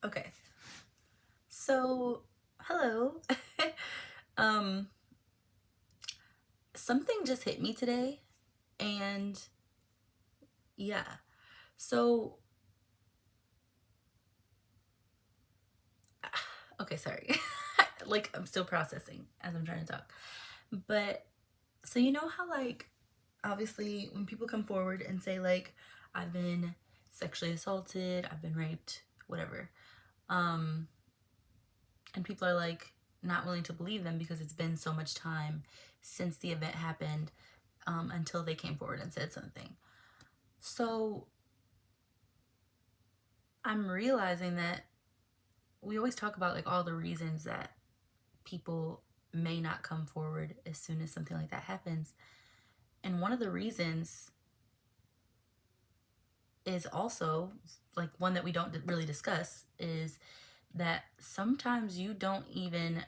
Okay. So, hello. um Something just hit me today, and yeah. So, okay, sorry. Like, I'm still processing as I'm trying to talk. But so you know how, like, obviously when people come forward and say, like, I've been sexually assaulted, I've been raped, whatever. Um and people are like not willing to believe them because it's been so much time since the event happened, until they came forward and said something. So I'm realizing that we always talk about like all the reasons that people may not come forward as soon as something like that happens. And one of the reasons is also, like, one that we don't really discuss, is that sometimes you don't even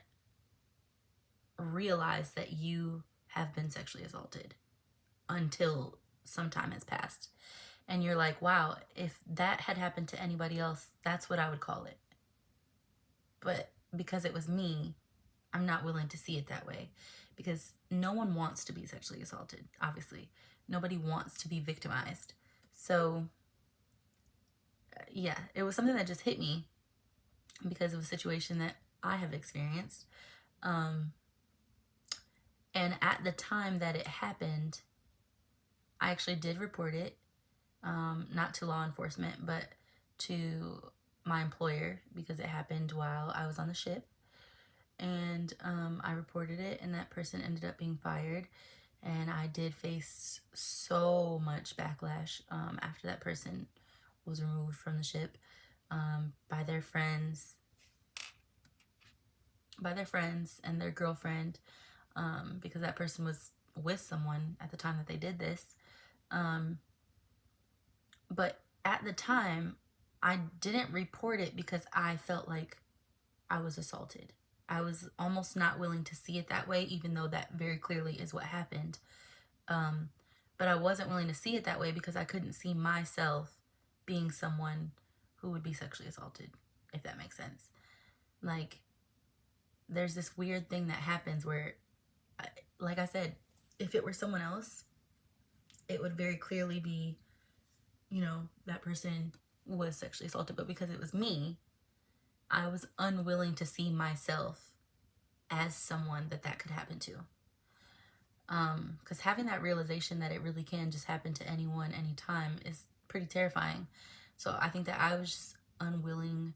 realize that you have been sexually assaulted until some time has passed. And you're like, wow, if that had happened to anybody else, that's what I would call it. But because it was me, I'm not willing to see it that way, because no one wants to be sexually assaulted, obviously. Nobody wants to be victimized. So, yeah, it was something that just hit me because of a situation that I have experienced. Um, and at the time that it happened, I actually did report it, not to law enforcement, but to my employer, because it happened while I was on the ship. And I reported it, and that person ended up being fired. And I did face so much backlash after that person was removed from the ship, by their friends, and their girlfriend, because that person was with someone at the time that they did this. Um, but at the time, I didn't report it because I felt like I was assaulted. I was almost not willing to see it that way, even though that very clearly is what happened. Um, but I wasn't willing to see it that way because I couldn't see myself being someone who would be sexually assaulted, if that makes sense. Like, there's this weird thing that happens where, like I said, if it were someone else, it would very clearly be, that person was sexually assaulted. But because it was me, I was unwilling to see myself as someone that could happen to. Because having that realization that it really can just happen to anyone, anytime, is pretty terrifying. So I think that I was just unwilling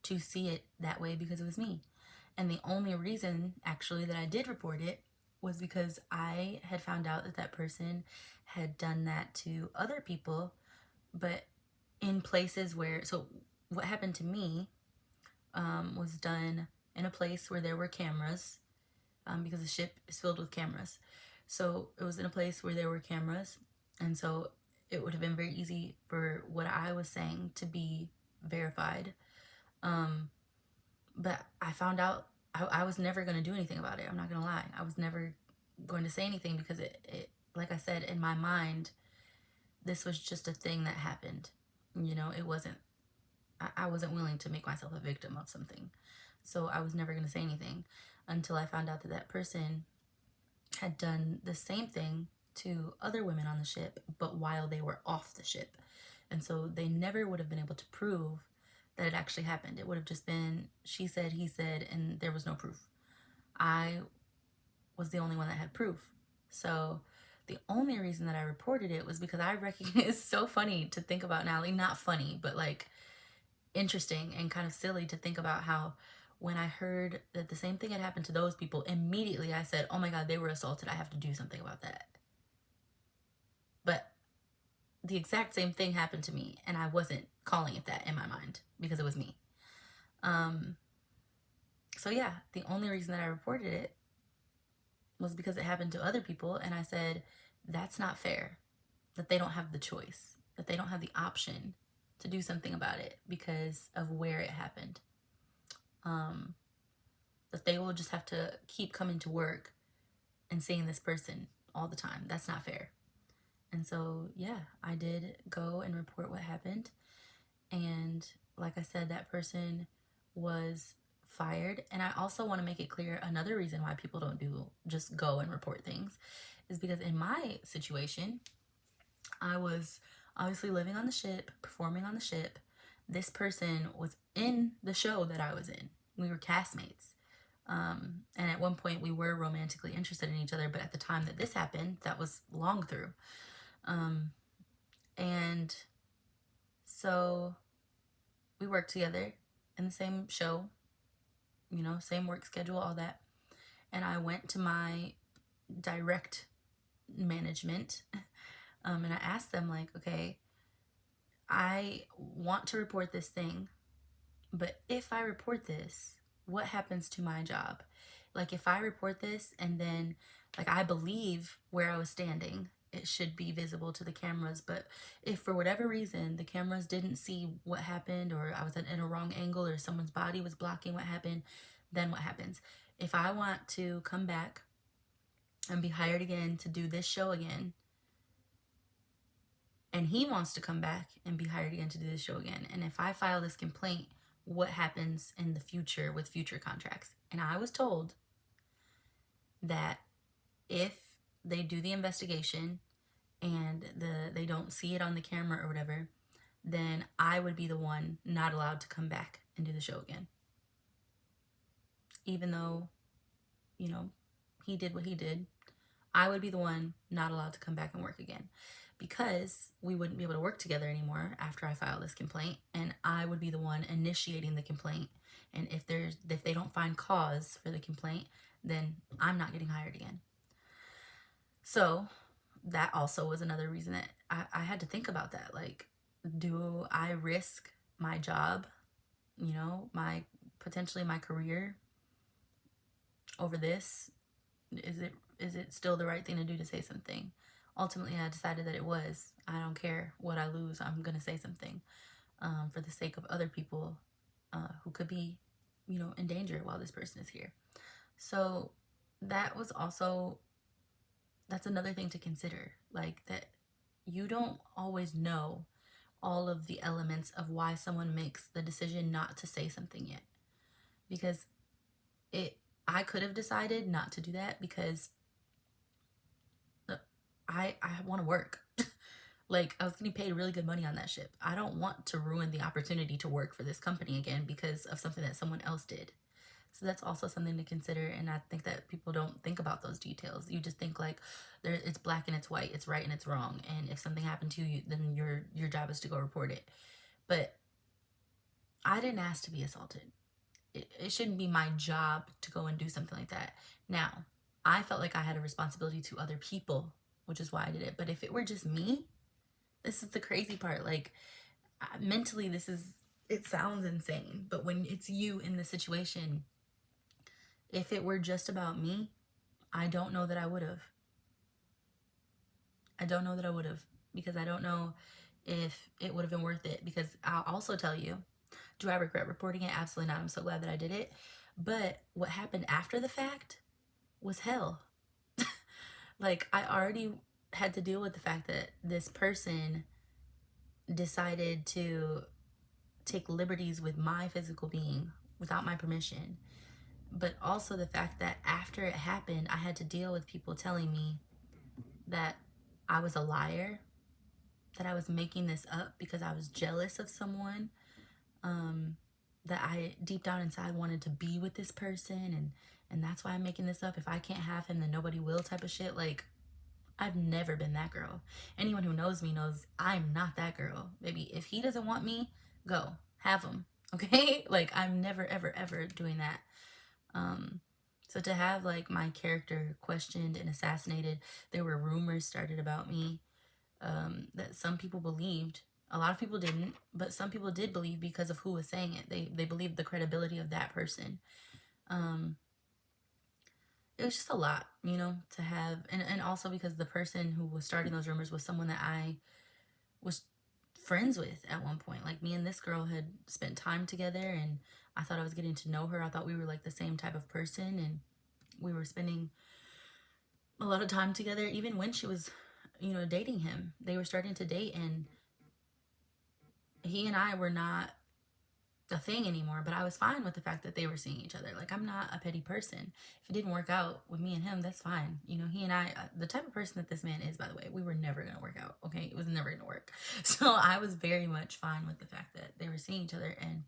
to see it that way because it was me. And the only reason, actually, that I did report it was because I had found out that that person had done that to other people, but in places where, so what happened to me was done in a place where there were cameras, because the ship is filled with cameras. So it was in a place where there were cameras, and so it would have been very easy for what I was saying to be verified. But I found out I was never going to do anything about it. I'm not going to lie. I was never going to say anything because it, like I said, in my mind, this was just a thing that happened. It wasn't, I wasn't willing to make myself a victim of something. So I was never going to say anything until I found out that that person had done the same thing to other women on the ship, but while they were off the ship. And so they never would have been able to prove that it actually happened. It would have just been she said, he said, and there was no proof. I was the only one that had proof. So the only reason that I reported it was because I recognize it's so funny to think about now. Like, not funny, but like interesting and kind of silly to think about how when I heard that the same thing had happened to those people, immediately I said, oh my God, they were assaulted. I have to do something about that. But the exact same thing happened to me, and I wasn't calling it that in my mind because it was me. So yeah, the only reason that I reported it was because it happened to other people, and I said, that's not fair, that they don't have the choice, that they don't have the option to do something about it because of where it happened. That they will just have to keep coming to work and seeing this person all the time. That's not fair. And so, yeah, I did go and report what happened. And like I said, that person was fired. And I also want to make it clear, another reason why people don't do just go and report things is because in my situation, I was obviously living on the ship, performing on the ship. This person was in the show that I was in. We were castmates. And at one point we were romantically interested in each other, but at the time that this happened, that was long through. And so we worked together in the same show, you know, same work schedule, all that. And I went to my direct management and I asked them, like, okay, I want to report this thing, but if I report this, what happens to my job? Like, if I report this and then, like, I believe where I was standing, it should be visible to the cameras. But if for whatever reason the cameras didn't see what happened, or I was in a wrong angle, or someone's body was blocking what happened, then what happens? If I want to come back and be hired again to do this show again, and he wants to come back and be hired again to do this show again, and if I file this complaint, what happens in the future with future contracts? And I was told that if they do the investigation and they don't see it on the camera or whatever, then I would be the one not allowed to come back and do the show again. Even though, you know, he did what he did, I would be the one not allowed to come back and work again, because we wouldn't be able to work together anymore after I file this complaint, and I would be the one initiating the complaint. And if they don't find cause for the complaint, then I'm not getting hired again. So that also was another reason that I had to think about that. Like, do I risk my job, you know, potentially my career over this? Is it still the right thing to do to say something? Ultimately, I decided that it was. I don't care what I lose. I'm going to say something for the sake of other people who could be, you know, in danger while this person is here. So that was also, that's another thing to consider. Like, that you don't always know all of the elements of why someone makes the decision not to say something yet. Because I could have decided not to do that because I want to work. Like, I was getting paid really good money on that ship. I don't want to ruin the opportunity to work for this company again because of something that someone else did. So that's also something to consider, and I think that people don't think about those details. You just think like it's black and it's white, it's right and it's wrong, and if something happened to you, then your job is to go report it. But I didn't ask to be assaulted. It shouldn't be my job to go and do something like that. Now, I felt like I had a responsibility to other people, which is why I did it. But if it were just me, this is the crazy part. Like, mentally, it sounds insane. But when it's you in the situation, if it were just about me, I don't know that I would have. I don't know that I would have, because I don't know if it would have been worth it. Because I'll also tell you, do I regret reporting it? Absolutely not. I'm so glad that I did it. But what happened after the fact was hell. Like, I already had to deal with the fact that this person decided to take liberties with my physical being without my permission. But also the fact that after it happened, I had to deal with people telling me that I was a liar, that I was making this up because I was jealous of someone, that I deep down inside wanted to be with this person, and that's why I'm making this up. If I can't have him, then nobody will, type of shit. Like, I've never been that girl. Anyone who knows me knows I'm not that girl. Baby, if he doesn't want me, go. Have him. Okay? Like, I'm never, ever, ever doing that. So to have, like, my character questioned and assassinated, there were rumors started about me that some people believed. A lot of people didn't, but some people did believe because of who was saying it. They believed the credibility of that person. It was just a lot, you know, to have, and also because the person who was starting those rumors was someone that I was friends with at one point. Like, me and this girl had spent time together, and I thought I was getting to know her. I thought we were like the same type of person, and we were spending a lot of time together. Even when she was, you know, dating him, they were starting to date, and he and I were not a thing anymore, but I was fine with the fact that they were seeing each other. Like, I'm not a petty person. If it didn't work out with me and him, that's fine. You know, he and I, the type of person that this man is, by the way, we were never going to work out. Okay. It was never going to work. So I was very much fine with the fact that they were seeing each other. And,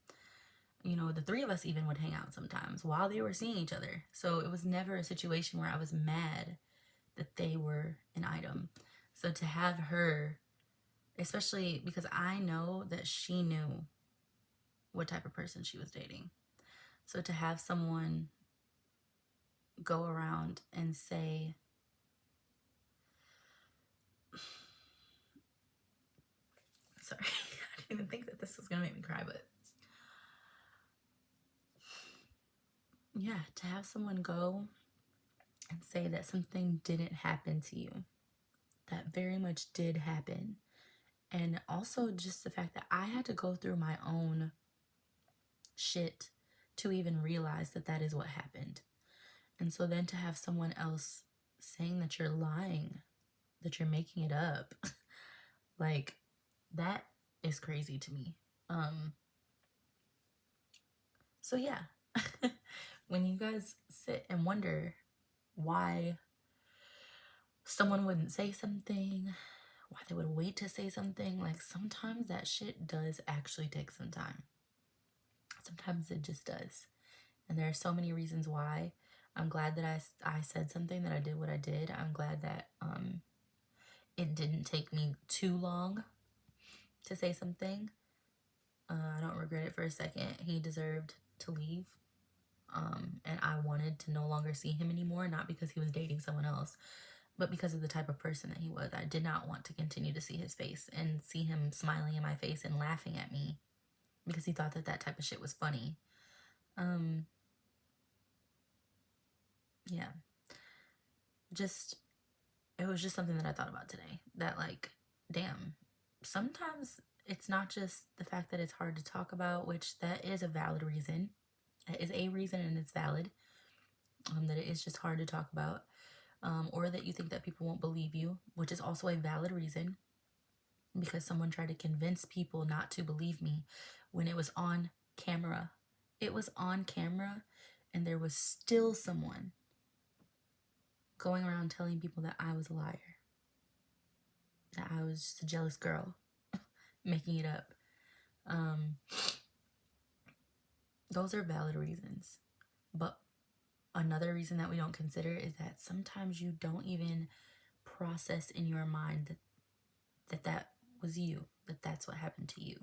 you know, the three of us even would hang out sometimes while they were seeing each other. So it was never a situation where I was mad that they were an item. So to have her, especially because I know that she knew what type of person she was dating. So to have someone go around and say, sorry, I didn't even think that this was going to make me cry, but yeah, to have someone go and say that something didn't happen to you, that very much did happen. And also just the fact that I had to go through my own shit to even realize that that is what happened. And so then to have someone else saying that you're lying, that you're making it up, like, that is crazy to me. So yeah, when you guys sit and wonder why someone wouldn't say something, why they would wait to say something, like, sometimes that shit does actually take some time. Sometimes it just does. And there are so many reasons why. I'm glad that I said something, that I did what I did. I'm glad that it didn't take me too long to say something. I don't regret it for a second. He deserved to leave. And I wanted to no longer see him anymore, not because he was dating someone else, but because of the type of person that he was. I did not want to continue to see his face and see him smiling in my face and laughing at me because he thought that that type of shit was funny. Yeah. It was just something that I thought about today. That, like, damn, sometimes it's not just the fact that it's hard to talk about, which that is a valid reason. That is a reason and it's valid. That it is just hard to talk about. Or that you think that people won't believe you, which is also a valid reason. Because someone tried to convince people not to believe me when it was on camera. It was on camera, and there was still someone going around telling people that I was a liar, that I was just a jealous girl, making it up. Those are valid reasons. But another reason that we don't consider is that sometimes you don't even process in your mind that was you, that that's what happened to you.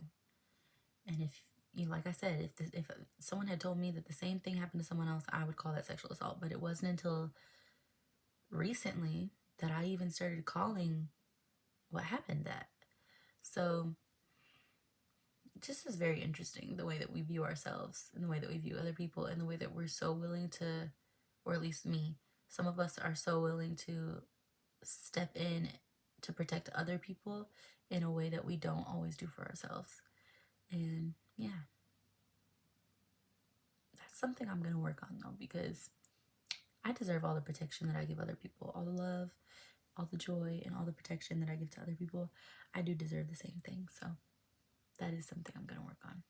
And if you, like I said, if someone had told me that the same thing happened to someone else, I would call that sexual assault. But it wasn't until recently that I even started calling what happened that. So just is very interesting, the way that we view ourselves and the way that we view other people and the way that we're so willing to, or at least me, some of us are so willing to step in to protect other people in a way that we don't always do for ourselves. And yeah, that's something I'm going to work on though, because I deserve all the protection that I give other people, all the love, all the joy, and all the protection that I give to other people. I do deserve the same thing. So that is something I'm going to work on.